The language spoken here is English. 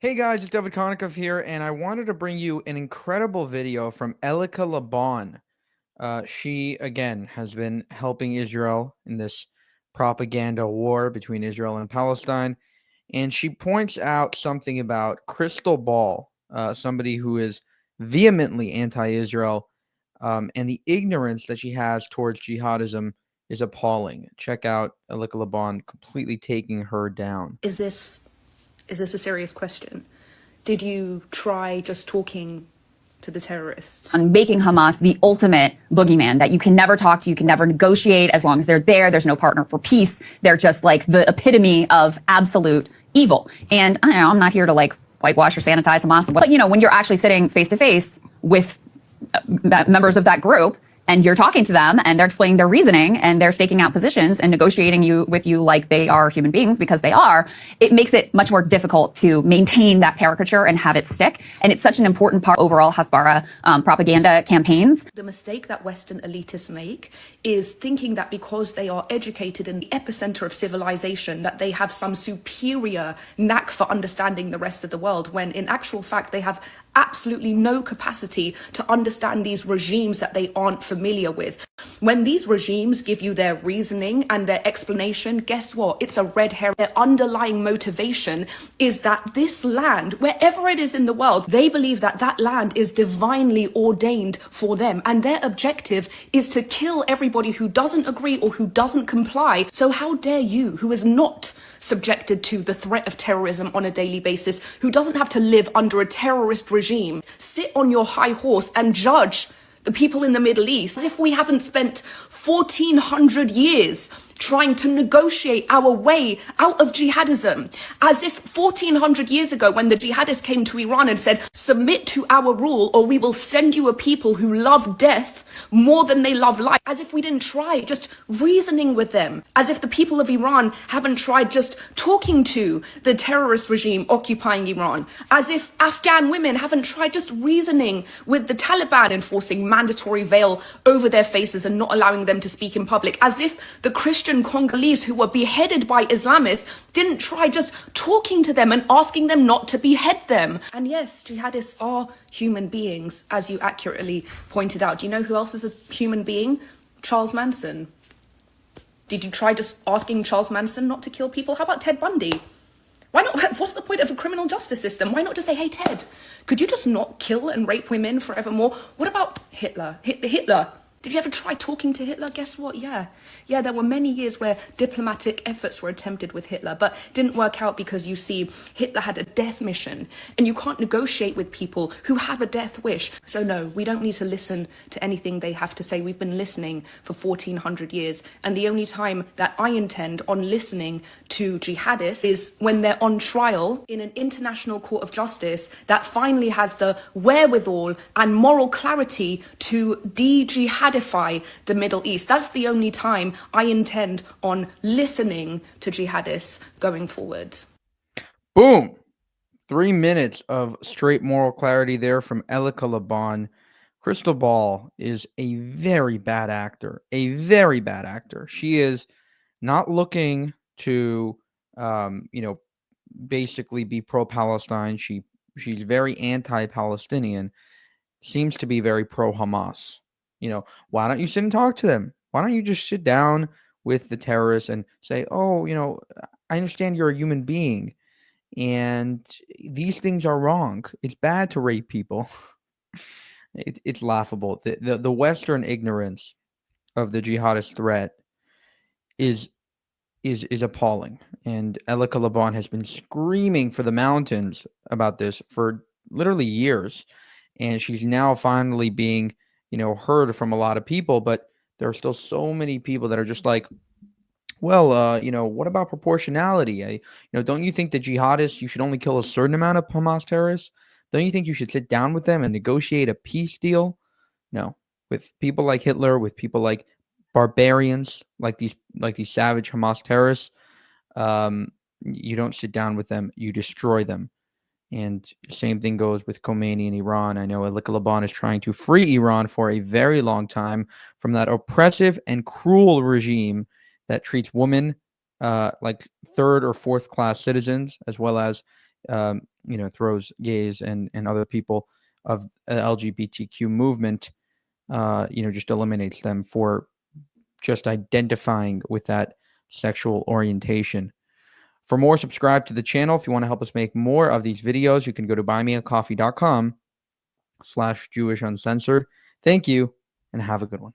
Hey guys, it's Dovid Konikov here, and I wanted to bring you an incredible video from Elica. She, again, has been helping Israel in this propaganda war between Israel and Palestine, and she points out something about Krystal, somebody who is vehemently anti-Israel, and the ignorance that she has towards jihadism is appalling. Check out Elica completely taking her down. Is this a serious question? Did you try just talking to the terrorists? On making Hamas the ultimate boogeyman that you can never talk to, you can never negotiate as long as they're there. There's no partner for peace. They're just like the epitome of absolute evil. And I don't know, I'm not here to like whitewash or sanitize Hamas, but when you're actually sitting face to face with members of that group, and you're talking to them and they're explaining their reasoning and they're staking out positions and negotiating with you like they are human beings, because they are, it makes it much more difficult to maintain that caricature and have it stick. And it's such an important part of overall Hasbara propaganda campaigns. The mistake that Western elitists make is thinking that because they are educated in the epicenter of civilization, that they have some superior knack for understanding the rest of the world, when in actual fact they have absolutely no capacity to understand these regimes that they aren't familiar with. When these regimes give you their reasoning and their explanation, guess what? It's a red herring. Their underlying motivation is that this land, wherever it is in the world, they believe that that land is divinely ordained for them. And their objective is to kill everybody who doesn't agree or who doesn't comply. So how dare you, who is not subjected to the threat of terrorism on a daily basis, who doesn't have to live under a terrorist regime, sit on your high horse and judge the people in the Middle East as if we haven't spent 1400 years trying to negotiate our way out of jihadism, as if 1400 years ago when the jihadists came to Iran and said, submit to our rule or we will send you a people who love death more than they love life, as if we didn't try just reasoning with them, as if the people of Iran haven't tried just talking to the terrorist regime occupying Iran, as if Afghan women haven't tried just reasoning with the Taliban enforcing mandatory veil over their faces and not allowing them to speak in public, as if the Christian Congolese who were beheaded by Islamists didn't try just talking to them and asking them not to behead them. And yes, jihadists are human beings, as you accurately pointed out. Do you know who else is a human being? Charles Manson. Did you try just asking Charles Manson not to kill people? How about Ted Bundy? Why not? What's the point of a criminal justice system? Why not just say, hey, Ted, could you just not kill and rape women forevermore? What about Hitler? Hitler. Did you ever try talking to Hitler? Guess what? Yeah, there were many years where diplomatic efforts were attempted with Hitler, but didn't work out because, you see, Hitler had a death mission, and you can't negotiate with people who have a death wish. So no, we don't need to listen to anything they have to say. We've been listening for 1400 years, and the only time that I intend on listening to jihadists is when they're on trial in an international court of justice that finally has the wherewithal and moral clarity to de-jihadify the Middle East. That's the only time I intend on listening to jihadists going forward. Boom! 3 minutes of straight moral clarity there from Elica. Krystal is a very bad actor. A very bad actor. She is not looking to, basically be pro-Palestine. She's very anti-Palestinian. Seems to be very pro-Hamas. Why don't you sit and talk to them? Why don't you just sit down with the terrorists and say, oh, I understand you're a human being and these things are wrong. It's bad to rape people. It's laughable. The Western ignorance of the jihadist threat is appalling. And Elica has been screaming for the mountains about this for literally years. And she's now finally being heard from a lot of people, but there are still so many people that are just like, well, what about proportionality? Don't you think the jihadists, you should only kill a certain amount of Hamas terrorists? Don't you think you should sit down with them and negotiate a peace deal? No, with people like Hitler, with people like barbarians, like these savage Hamas terrorists, you don't sit down with them, you destroy them. And same thing goes with Khomeini in Iran. I know Elica is trying to free Iran for a very long time from that oppressive and cruel regime that treats women like third or fourth class citizens, as well as throws gays and other people of the LGBTQ movement, just eliminates them for just identifying with that sexual orientation. For more, subscribe to the channel. If you want to help us make more of these videos, you can go to buymeacoffee.com/JewishUncensored. Thank you, and have a good one.